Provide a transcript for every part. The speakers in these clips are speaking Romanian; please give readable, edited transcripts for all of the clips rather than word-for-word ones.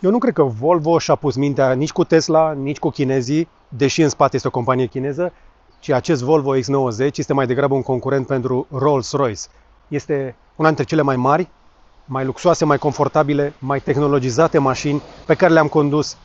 Eu nu cred că Volvo și-a pus mintea nici cu Tesla, nici cu chinezii, deși în spate este o companie chineză, ci acest Volvo X90 este mai degrabă un concurent pentru Rolls-Royce. Este una dintre cele mai mari, mai luxoase, mai confortabile, mai tehnologizate mașini pe care le-am condus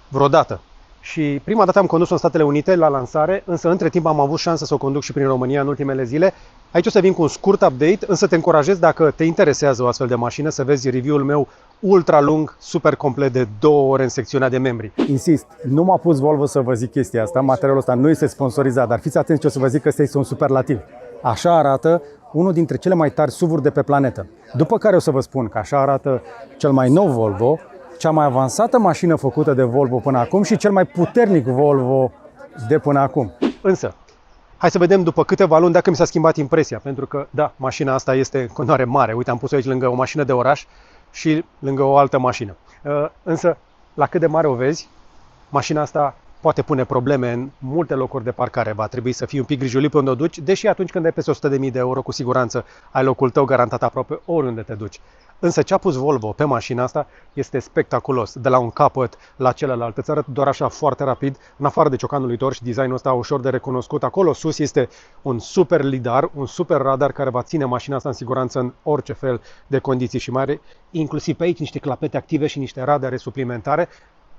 vreodată. Și prima dată am condus-o în Statele Unite la lansare, însă între timp am avut șansa să o conduc și prin România în ultimele zile. Aici o să vin cu un scurt update, însă te încurajez, dacă te interesează o astfel de mașină, să vezi review-ul meu ultra lung, super complet de 2 ore în secțiunea de membri. Insist, nu m-a pus Volvo să vă zic chestia asta, materialul ăsta nu este sponsorizat, dar fiți atenți ce o să vă zic, că ăsta este un superlativ. Așa arată unul dintre cele mai tari SUV-uri de pe planetă. După care o să vă spun că așa arată cel mai nou Volvo, cea mai avansată mașină făcută de Volvo până acum și cel mai puternic Volvo de până acum. Însă, hai să vedem după câteva luni dacă mi s-a schimbat impresia, pentru că, da, mașina asta este în continuare mare. Uite, am pus-o aici lângă o mașină de oraș și lângă o altă mașină. Însă, la cât de mare o vezi, mașina asta poate pune probleme în multe locuri de parcare. Va trebui să fii un pic grijulit pe unde o duci, deși atunci când ai peste 100.000 de euro, cu siguranță ai locul tău garantat aproape oriunde te duci. Însă ce a pus Volvo pe mașina asta este spectaculos, de la un capăt la celălalt. Îți arăt doar așa foarte rapid, în afară de ciocanul uitor și designul ăsta ușor de recunoscut. Acolo sus este un super lidar, un super radar care va ține mașina asta în siguranță în orice fel de condiții și mai are inclusiv pe aici niște clapete active și niște radare suplimentare.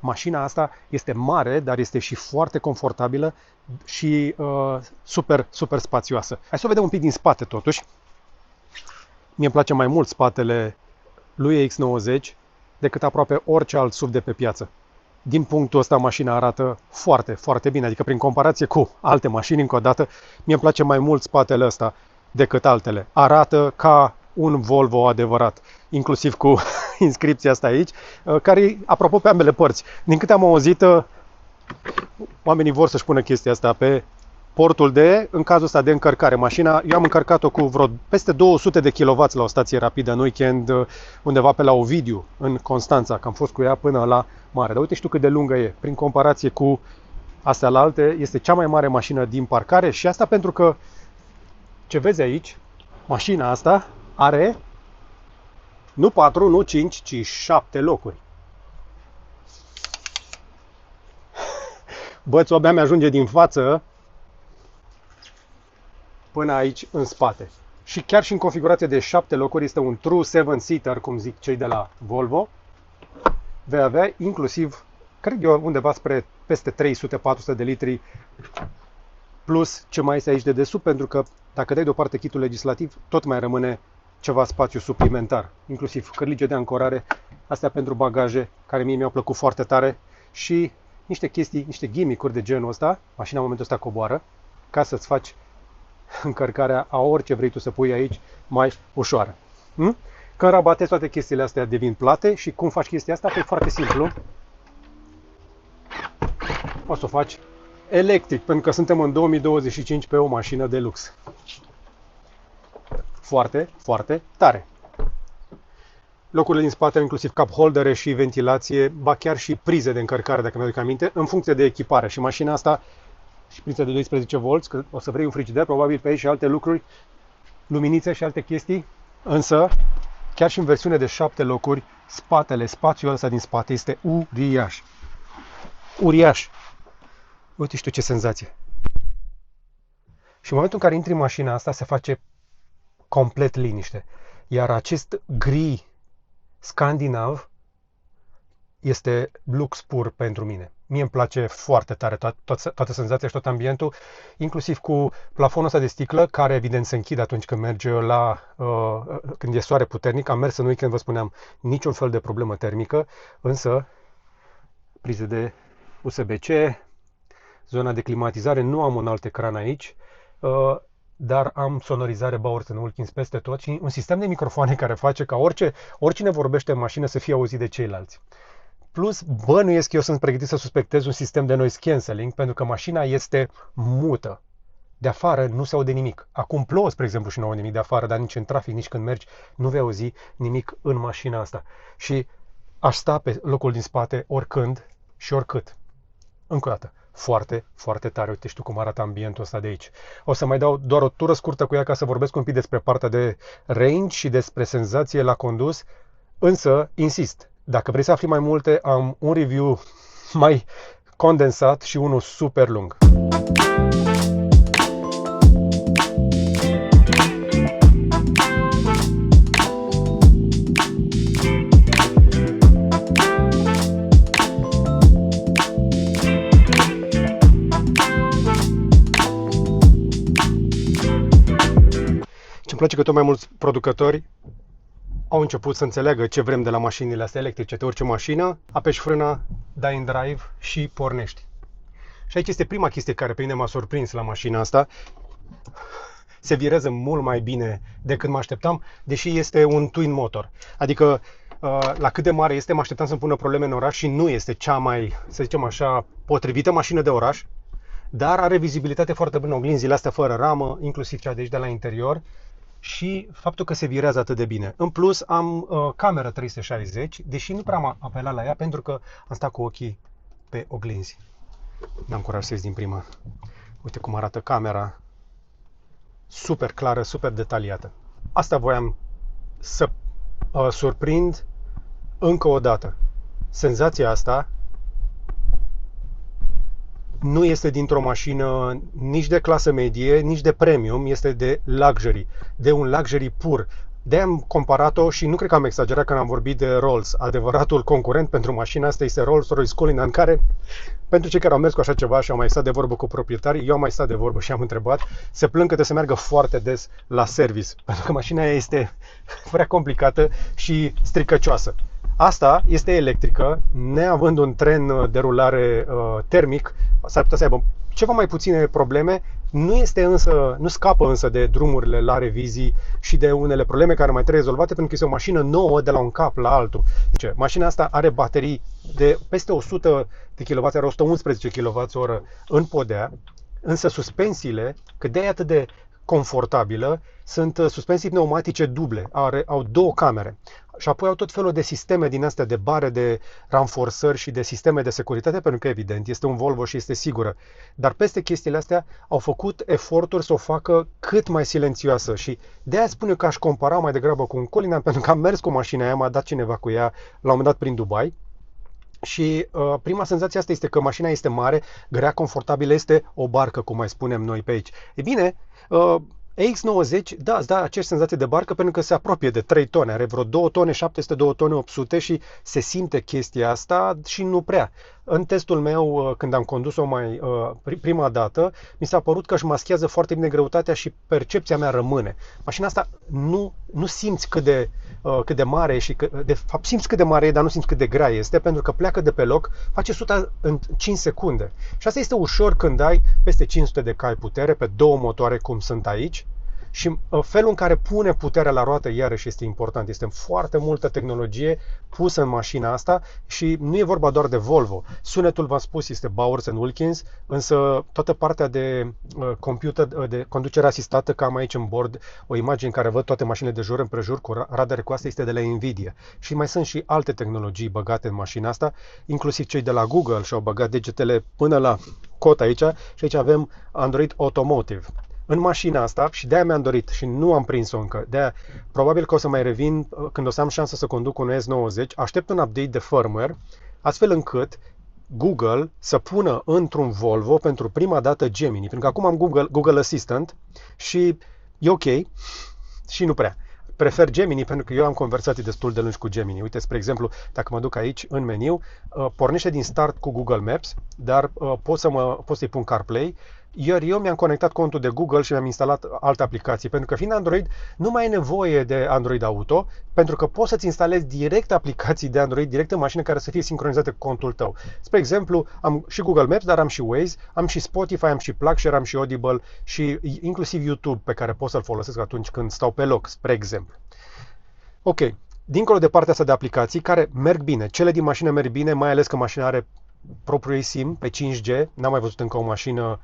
Mașina asta este mare, dar este și foarte confortabilă și super spațioasă. Hai să o vedem un pic din spate totuși. Mie îmi place mai mult spatele lui X90 decât aproape orice alt SUV de pe piață. Din punctul ăsta, mașina arată foarte bine, adică prin comparație cu alte mașini, încă o dată, mie îmi place mai mult spatele ăsta decât altele. Arată ca un Volvo adevărat, inclusiv cu inscripția asta aici, care apropo pe ambele părți. Din câte am auzit, oamenii vor să-și pună chestia asta pe portul în cazul ăsta de încărcare. Mașina, eu am încărcat-o cu vreo peste 200 de kW la o stație rapidă în weekend, undeva pe la Ovidiu, în Constanța, că am fost cu ea până la mare. Dar uite și tu cât de lungă e. Prin comparație cu astea la alte, este cea mai mare mașină din parcare și asta pentru că, ce vezi aici, mașina asta are nu 4, nu 5, ci 7 locuri. Bățul abia mi-ajunge din față până aici în spate. Și chiar și în configurație de 7 locuri este un true 7-seater, cum zic cei de la Volvo. Vei avea inclusiv, cred eu, undeva spre peste 300-400 de litri plus ce mai este aici de desubt, pentru că dacă dai deoparte kitul legislativ, tot mai rămâne ceva spațiu suplimentar, inclusiv cărlige de ancorare, astea pentru bagaje, care mie mi-au plăcut foarte tare, și niște chestii, niște gimmick-uri de genul ăsta. Mașina în momentul ăsta coboară, ca să-ți faci încărcarea a orice vrei tu să pui aici mai ușoară. Când rabatezi, toate chestiile astea devin plate. Și cum faci chestia asta? Păi foarte simplu. O să o faci electric, pentru că suntem în 2025 pe o mașină de lux. Foarte tare. Locurile din spate au inclusiv cup holdere și ventilație, ba chiar și prize de încărcare, dacă mi-aduc aminte, în funcție de echipare. Și mașina asta și prize de 12 volți, că o să vrei un frigider, probabil pe aici și alte lucruri, luminițe și alte chestii. Însă, chiar și în versiune de 7 locuri, spațiul ăsta din spate este uriaș. Uriaș. Uite și tu ce senzație. Și în momentul în care intri în mașina asta, se face complet liniște. Iar acest gri scandinav este lux pur pentru mine. Mie îmi place foarte tare toată senzația și tot ambientul, inclusiv cu plafonul ăsta de sticlă, care evident se închide atunci când merge când e soare puternic. Am mers în weekend, vă spuneam, niciun fel de problemă termică, însă prize de USB-C, zona de climatizare, nu am un alt ecran aici, dar am sonorizare Bowers & Wilkins peste tot și un sistem de microfoane care face ca oricine vorbește în mașină să fie auzit de ceilalți. Plus, bănuiesc că eu sunt pregătit să suspectez un sistem de noise cancelling, pentru că mașina este mută. De afară nu se aude nimic. Acum plouă, spre exemplu, și nu aude nimic de afară, dar nici în trafic, nici când mergi, nu vei auzi nimic în mașina asta. Și aș sta pe locul din spate oricând și oricât. Încă o dată, foarte tare. Uite, știu cum arată ambientul ăsta de aici. O să mai dau doar o tură scurtă cu ea ca să vorbesc un pic despre partea de range și despre senzație la condus. Însă, insist, Dacă vrei să afli mai multe, am un review mai condensat și unul super lung. Ce-mi place că tot mai mulți producători au început să înțeleagă ce vrem de la mașinile astea electrice. Te urci în mașină, apeși frâna, dai în drive și pornești. Și aici este prima chestie care pe mine m-a surprins la mașina asta. Se virează mult mai bine decât mă așteptam, deși este un twin motor. Adică la cât de mare este, mă așteptam să-mi pună probleme în oraș și nu este cea mai, să zicem așa, potrivită mașină de oraș, dar are vizibilitate foarte bună, oglinzile astea fără ramă, inclusiv cea de aici de la interior, și faptul că se virează atât de bine. În plus, am cameră 360, deși nu prea am apelat la ea pentru că am stat cu ochii pe oglinzi. N-am curaj să ies din prima. Uite cum arată camera. Super clară, super detaliată. Asta voiam să surprind încă o dată. Senzația asta nu este dintr-o mașină nici de clasă medie, nici de premium, este de luxury, de un luxury pur. De-aia am comparat-o și nu cred că am exagerat când am vorbit de Rolls. Adevăratul concurent pentru mașina asta este Rolls-Royce Cullinan, care, pentru cei care au mers cu așa ceva și au mai stat de vorbă cu proprietarii, eu am mai stat de vorbă și am întrebat, se plâng că trebuie să meargă foarte des la service, pentru că mașina aia este prea complicată și stricăcioasă. Asta este electrică, neavând un tren de rulare termic, s-ar putea să aibă ceva mai puține probleme, nu scapă însă de drumurile la revizii și de unele probleme care mai trebuie rezolvate, pentru că este o mașină nouă de la un cap la altul. Deci, mașina asta are baterii de peste 100 de kWh, are 111 kWh în podea, însă suspensiile, că de-aia e atât de confortabilă, sunt suspensii pneumatice duble, au două camere și apoi au tot felul de sisteme din astea de bare, de ranforsări și de sisteme de securitate, pentru că evident este un Volvo și este sigură. Dar peste chestiile astea au făcut eforturi să o facă cât mai silențioasă și de-aia spun eu că aș compara mai degrabă cu un Cullinan, pentru că am mers cu mașina aia, m-a dat cineva cu ea la un moment dat prin Dubai. Și prima senzație asta este că mașina este mare, grea, confortabilă, este o barcă, cum mai spunem noi pe aici. E bine, EX90, da, îți da aceeași senzație de barcă pentru că se apropie de 3 tone, are vreo 2 tone 700, 2 tone 800 și se simte chestia asta și nu prea. În testul meu, când am condus-o prima dată, mi s-a părut că își maschează foarte bine greutatea și percepția mea rămâne. Mașina asta nu simți cât de mare și de fapt simți cât de mare e, dar nu simți cât de grea este, pentru că pleacă de pe loc, face 100 în 5 secunde. Și asta este ușor când ai peste 500 de cai putere pe două motoare cum sunt aici. Și felul în care pune puterea la roată iarăși este important. Este foarte multă tehnologie pusă în mașina asta și nu e vorba doar de Volvo. Sunetul, v-am spus, este Bowers & Wilkins, însă toată partea de computer, de conducere asistată, că am aici în bord o imagine în care văd toate mașinile de jur împrejur cu radare cu asta, este de la Nvidia. Și mai sunt și alte tehnologii băgate în mașina asta, inclusiv cei de la Google și-au băgat degetele până la cot aici și aici avem Android Automotive. În mașina asta, și de-aia mi-am dorit și nu am prins-o încă, de-aia probabil că o să mai revin când o să am șansă să conduc un S90, aștept un update de firmware, astfel încât Google să pună într-un Volvo pentru prima dată Gemini, pentru că acum am Google Assistant și e ok și nu prea. Prefer Gemini pentru că eu am conversații destul de lungi cu Gemini. Uite, spre exemplu, dacă mă duc aici în meniu, pornește din start cu Google Maps, dar pot să-i pun CarPlay. Iar eu mi-am conectat contul de Google și mi-am instalat alte aplicații, pentru că fiind Android, nu mai e nevoie de Android Auto, pentru că poți să-ți instalezi direct aplicații de Android direct în mașină care să fie sincronizate cu contul tău. Spre exemplu, am și Google Maps, dar am și Waze, am și Spotify, am și PlugShare, am și Audible și inclusiv YouTube, pe care pot să-l folosesc atunci când stau pe loc, spre exemplu. Ok, dincolo de partea asta de aplicații care merg bine, cele din mașină merg bine, mai ales că mașina are propriul ei SIM pe 5G, n-am mai văzut încă o mașină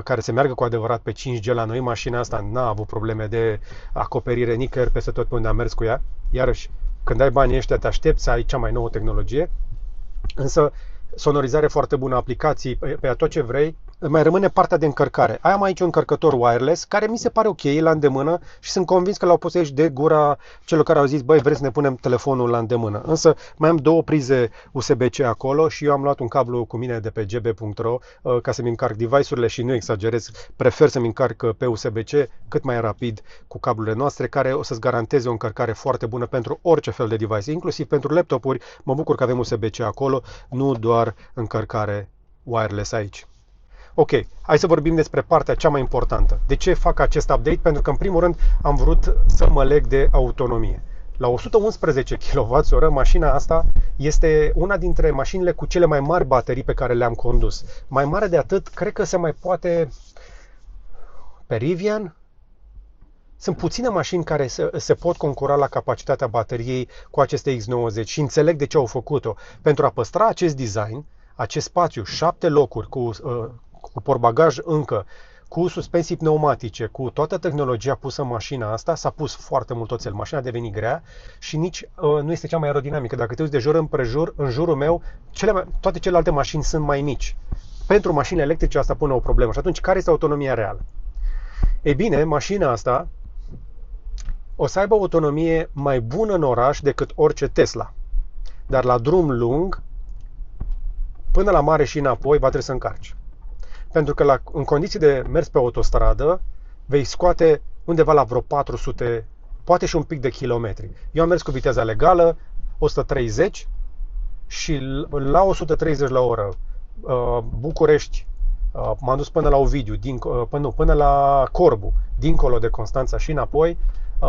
care se meargă cu adevărat pe 5G la noi. Mașina asta n-a avut probleme de acoperire nicăieri peste tot pe unde am mers cu ea. Iarăși, când ai banii ăștia, te aștepți să ai cea mai nouă tehnologie. Însă, sonorizare foarte bună, aplicații, pe tot ce vrei, mai rămâne partea de încărcare. Am aici un încărcător wireless care mi se pare ok, e la îndemână și sunt convins că l-au pus aici de gura celor care au zis, băi, vreți să ne punem telefonul la îndemână. Însă mai am două prize USB-C acolo și eu am luat un cablu cu mine de pe gb.ro ca să-mi încarc device-urile și nu exagerez, prefer să-mi încarc pe USB-C cât mai rapid cu cablurile noastre, care o să-ți garanteze o încărcare foarte bună pentru orice fel de device, inclusiv pentru laptopuri. Mă bucur că avem USB-C acolo, nu doar încărcare wireless aici. Ok, hai să vorbim despre partea cea mai importantă. De ce fac acest update? Pentru că, în primul rând, am vrut să mă leg de autonomie. La 111 kWh, mașina asta este una dintre mașinile cu cele mai mari baterii pe care le-am condus. Mai mare de atât, cred că se mai poate pe Rivian. Sunt puține mașini care se pot concura la capacitatea bateriei cu aceste X90 și înțeleg de ce au făcut-o. Pentru a păstra acest design, acest spațiu, 7 locuri cu portbagaj încă, cu suspensii pneumatice, cu toată tehnologia pusă în mașina asta, s-a pus foarte mult oțel. Mașina a devenit grea și nici nu este cea mai aerodinamică. Dacă te uiți de jur împrejur, în jurul meu, toate celelalte mașini sunt mai mici. Pentru mașinile electrice asta pune o problemă. Și atunci, care este autonomia reală? Ei bine, mașina asta o să aibă o autonomie mai bună în oraș decât orice Tesla. Dar la drum lung, până la mare și înapoi, va trebui să încarci. Pentru că în condiții de mers pe autostradă, vei scoate undeva la vreo 400, poate și un pic de kilometri. Eu am mers cu viteza legală, 130 și la 130 la oră, București, m-am dus până la Ovidiu, până la Corbu, dincolo de Constanța și înapoi,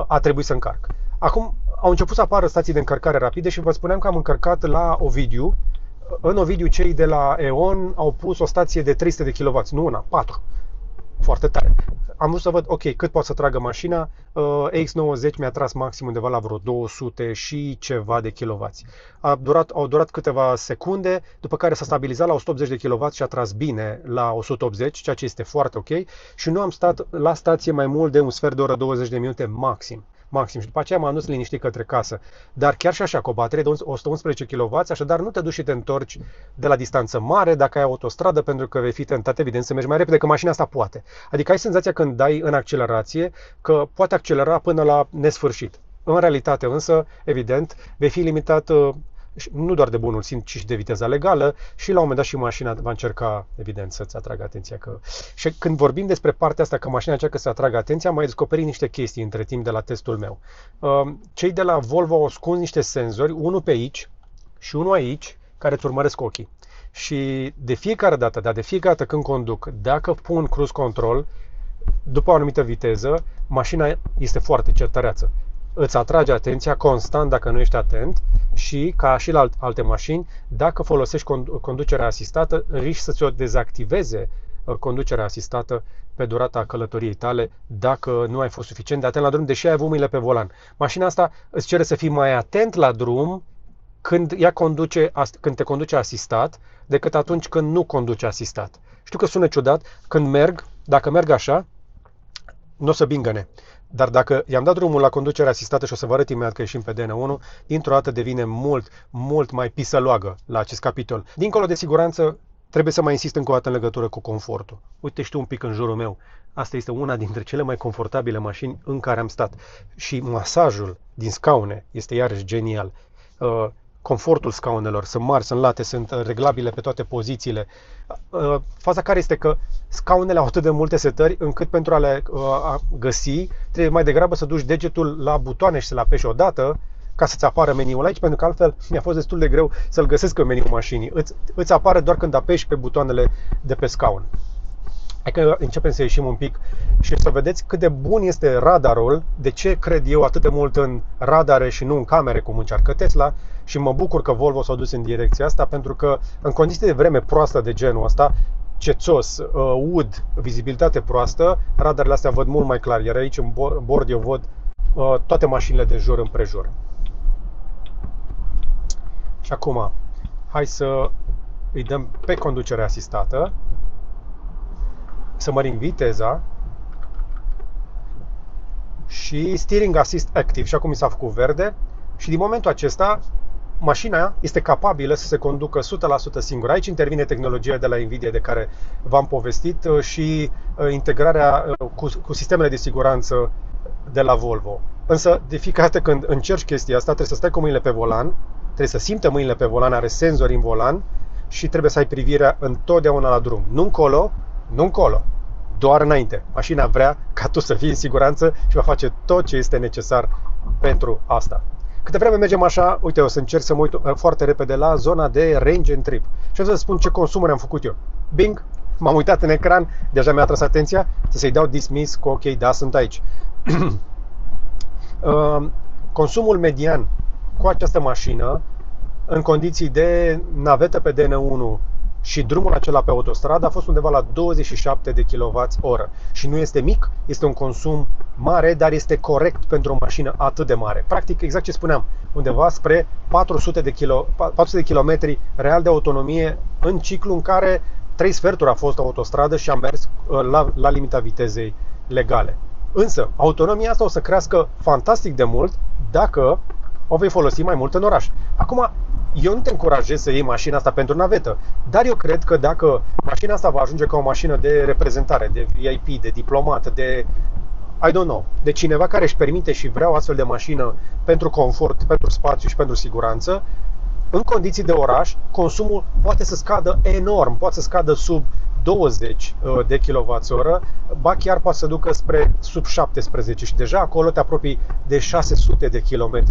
a trebuit să încarc. Acum au început să apară stații de încărcare rapide și vă spuneam că am încărcat la Ovidiu. În Ovidiu cei de la E.ON au pus o stație de 300 de kW, nu una, 4. Foarte tare. Am vrut să văd, ok, cât poate să tragă mașina. X90 mi-a tras maxim undeva la vreo 200 și ceva de kW. Au durat câteva secunde, după care s-a stabilizat la 180 de kW și a tras bine la 180, ceea ce este foarte ok. Și nu am stat la stație mai mult de un sfert de oră, 20 de minute maxim. Și după aceea m-am dus liniștit către casă. Dar chiar și așa, cu o baterie de 111 kW, așadar nu te duci și te întorci de la distanță mare dacă ai autostradă, pentru că vei fi tentat, evident, să mergi mai repede, că mașina asta poate. Adică ai senzația când dai în accelerație că poate accelera până la nesfârșit. În realitate însă, evident, vei fi limitat nu doar de bunul simț, ci și de viteza legală și la un moment dat și mașina va încerca, evident, să-ți atragă atenția. Și când vorbim despre partea asta, că mașina încearcă să atragă atenția, am mai descoperit niște chestii între timp de la testul meu. Cei de la Volvo au ascuns niște senzori, unul pe aici și unul aici, care îți urmăresc ochii. Și de fiecare dată când conduc, dacă pun cruise control, după o anumită viteză, mașina este foarte certareață. Îți atrage atenția constant dacă nu ești atent și, ca și la alte mașini, dacă folosești conducerea asistată, riști să ți-o dezactiveze conducerea asistată pe durata călătoriei tale dacă nu ai fost suficient de atent la drum, deși ai avut mâinile pe volan. Mașina asta îți cere să fii mai atent la drum când te conduce asistat decât atunci când nu conduce asistat. Știu că sună ciudat, dacă merg așa, nu o să bingăne. Dar dacă i-am dat drumul la conducerea asistată și o să vă arăt imediat că ieșim pe DN1, dintr-o dată devine mult mai pisăloagă la acest capitol. Dincolo de siguranță, trebuie să mai insist încă o dată în legătură cu confortul. Uite, știu un pic în jurul meu. Asta este una dintre cele mai confortabile mașini în care am stat. Și masajul din scaune este iarăși genial. Confortul scaunelor sunt mari, sunt late, sunt reglabile pe toate pozițiile. Faza care este că scaunele au atât de multe setări încât pentru a le găsi trebuie mai degrabă să duci degetul la butoane și să le apeși odată ca să-ți apară meniul aici, pentru că altfel mi-a fost destul de greu să-l găsesc în meniul mașinii. Îți apare doar când apeși pe butoanele de pe scaun. Hai că începem să ieșim un pic și să vedeți cât de bun este radarul, de ce cred eu atât de mult în radare și nu în camere cum încearcă Tesla, și mă bucur că Volvo s-a dus în direcția asta, pentru că în condiții de vreme proastă de genul ăsta, cețos, ud, vizibilitate proastă, radarele astea văd mult mai clar, iar aici în bord eu văd toate mașinile de jur împrejur. Și acum, hai să îi dăm pe conducere asistată, să mărim viteza și Steering Assist Active. Și acum mi s-a făcut verde și din momentul acesta mașina este capabilă să se conducă 100% singură. Aici intervine tehnologia de la Nvidia de care v-am povestit și integrarea cu sistemele de siguranță de la Volvo. Însă, de fiecare dată când încerci chestia asta, trebuie să stai cu mâinile pe volan, trebuie să simtă mâinile pe volan, are senzori în volan și trebuie să ai privirea întotdeauna la drum. Nu încolo, doar înainte. Mașina vrea ca tu să fii în siguranță și va face tot ce este necesar pentru asta. Câte vreme mergem așa, uite, o să încerc să mă uit foarte repede la zona de range and trip. Și o să spun ce consumuri am făcut eu. Bing, m-am uitat în ecran, deja mi-a atras atenția, să-i dau dismiss cu ok, da, sunt aici. Consumul median cu această mașină, în condiții de navetă pe DN1 și drumul acela pe autostradă, a fost undeva la 27 de kWh. Și nu este mic, este un consum mare, dar este corect pentru o mașină atât de mare. Practic, exact ce spuneam, undeva spre 400 de km real de autonomie în ciclu în care 3 sferturi a fost autostradă și am mers la limita vitezei legale. Însă, autonomia asta o să crească fantastic de mult dacă o vei folosi mai mult în oraș. Acum, eu nu te încurajez să iei mașina asta pentru navetă, dar eu cred că dacă mașina asta va ajunge ca o mașină de reprezentare, de VIP, de diplomat, de I don't know, de cineva care își permite și vrea o astfel de mașină pentru confort, pentru spațiu și pentru siguranță, în condiții de oraș, consumul poate să scadă enorm, poate să scadă sub 20 de kWh, ba chiar poate să ducă spre sub 17 și deja acolo te apropii de 600 de km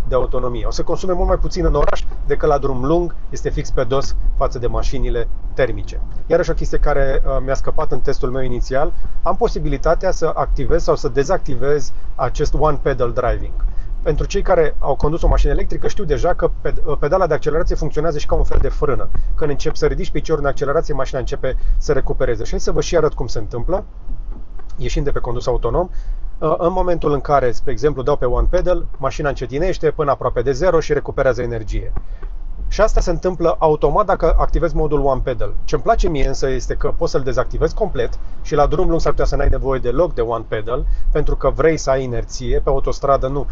de autonomie. O să consume mult mai puțin în oraș decât la drum lung, este fix pe dos față de mașinile termice. Iarăși o chestie care mi-a scăpat în testul meu inițial, am posibilitatea să activez sau să dezactivez acest one pedal driving. Pentru cei care au condus o mașină electrică știu deja că pedala de accelerație funcționează și ca un fel de frână. Când începi să ridici piciorul în accelerație, mașina începe să recupereze. Și hai să vă și arăt cum se întâmplă, ieșind de pe condus autonom. În momentul în care, spre exemplu, dau pe one pedal, mașina încetinește până aproape de zero și recuperează energie. Și asta se întâmplă automat dacă activezi modul one pedal. Ce îmi place mie însă este că poți să-l dezactivezi complet și la drum lung s-ar putea să n-ai nevoie deloc de one pedal, pentru că vrei să ai inerție, pe autostradă nu.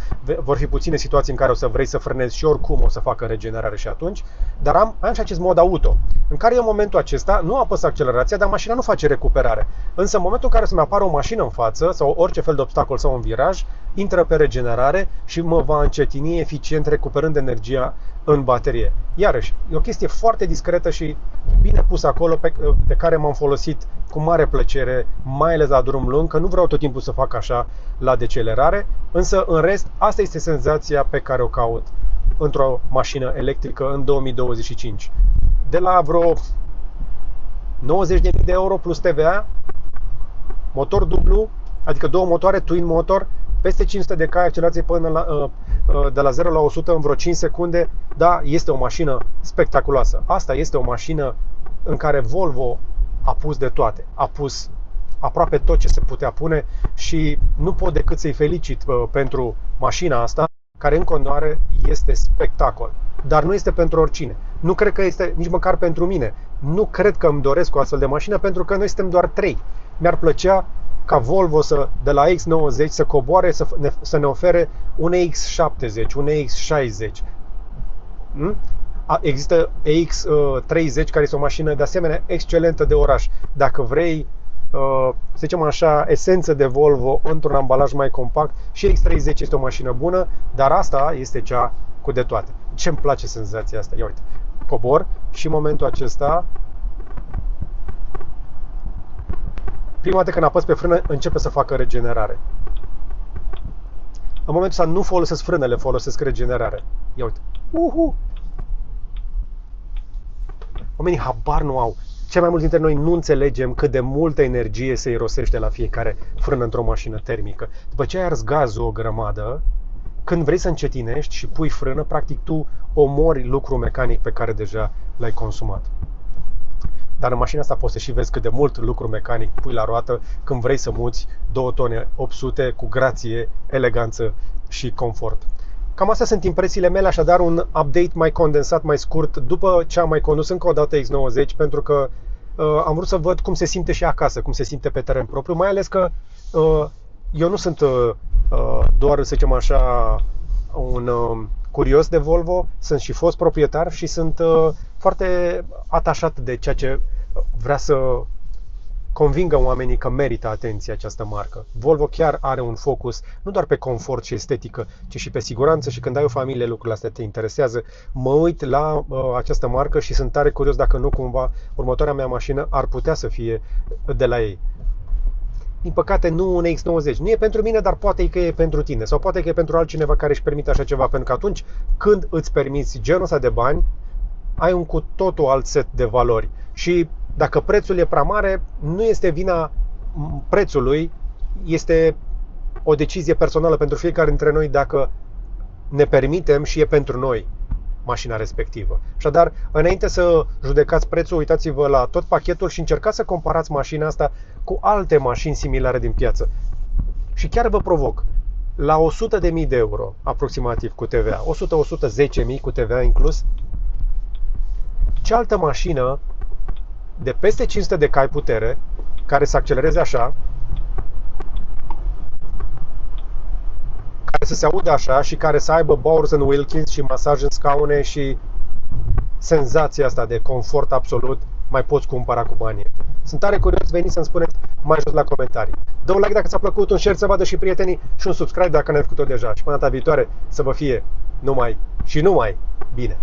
Vor fi puține situații în care o să vrei să frânezi și oricum o să facă regenerare și atunci, dar am și acest mod auto, în care în momentul acesta nu apăs accelerația, dar mașina nu face recuperare. Însă în momentul în care să-mi apară o mașină în față sau orice fel de obstacol sau un viraj, intră pe regenerare și mă va încetini eficient recuperând energia în baterie. Iarăși, e o chestie foarte discretă și bine pusă acolo, de care m-am folosit cu mare plăcere, mai ales la drum lung, că nu vreau tot timpul să fac așa la decelerare, însă în rest, asta este senzația pe care o caut într-o mașină electrică în 2025. De la vreo 90.000 de euro plus TVA, motor dublu, adică două motoare, twin motor, peste 500 de cai accelerație până de la 0 la 100 în vreo 5 secunde, da, este o mașină spectaculoasă. Asta este o mașină în care Volvo a pus de toate. A pus aproape tot ce se putea pune și nu pot decât să-i felicit pentru mașina asta, care în continuare este spectacol. Dar nu este pentru oricine. Nu cred că este nici măcar pentru mine. Nu cred că îmi doresc o astfel de mașină, pentru că noi suntem doar 3. Mi-ar plăcea ca Volvo de la X90 să coboare, să ne ofere un X70, un X60. Există X30, care este o mașină de asemenea excelentă de oraș. Dacă vrei, să zicem așa, esență de Volvo într-un ambalaj mai compact, și X30 este o mașină bună, dar asta este cea cu de toate. Ce-mi place senzația asta? Ia uite, cobor și în momentul acesta, prima dată când apăs pe frână, începe să facă regenerare. În momentul ăsta nu folosesc frânele, folosesc regenerare. Ia uite. Oamenii habar nu au. Cei mai mulți dintre noi nu înțelegem cât de multă energie se irosește la fiecare frână într-o mașină termică. După ce ai ars gazul o grămadă, când vrei să încetinești și pui frână, practic tu omori lucru mecanic pe care deja l-ai consumat. Dar în mașina asta poți să și vezi cât de mult lucru mecanic pui la roată când vrei să muți 2 tone 800 cu grație, eleganță și confort. Cam astea sunt impresiile mele, așadar un update mai condensat, mai scurt, după ce am mai condus încă o dată X90, pentru că am vrut să văd cum se simte și acasă, cum se simte pe teren propriu, mai ales că eu nu sunt doar, să zicem așa, un curios de Volvo, sunt și fost proprietar și sunt foarte atașat de ceea ce vrea să convingă oamenii că merită atenție această marcă. Volvo chiar are un focus nu doar pe confort și estetică, ci și pe siguranță și când ai o familie lucrurile astea te interesează. Mă uit la această marcă și sunt tare curios dacă nu cumva următoarea mea mașină ar putea să fie de la ei. Din păcate nu un X90. Nu e pentru mine, dar poate că e pentru tine sau poate că e pentru altcineva care își permite așa ceva, pentru că atunci când îți permiți genul ăsta de bani, ai un cu totul alt set de valori. Și dacă prețul e prea mare, nu este vina prețului, este o decizie personală pentru fiecare dintre noi dacă ne permitem și e pentru noi mașina respectivă. Așadar, înainte să judecați prețul, uitați-vă la tot pachetul și încercați să comparați mașina asta cu alte mașini similare din piață. Și chiar vă provoc, la 100.000 de euro, aproximativ cu TVA, 100-110.000 cu TVA inclus, ce altă mașină de peste 500 de cai putere, care să accelereze așa, care să se audă așa și care să aibă Bowers & Wilkins și masaj în scaune și senzația asta de confort absolut, mai poți cumpăra cu banii. Sunt tare curios, veniți să-mi spuneți mai jos la comentarii. Dă un like dacă ți-a plăcut, un share să vadă și prietenii și un subscribe dacă n-ai făcut-o deja. Și până data viitoare să vă fie numai și numai bine!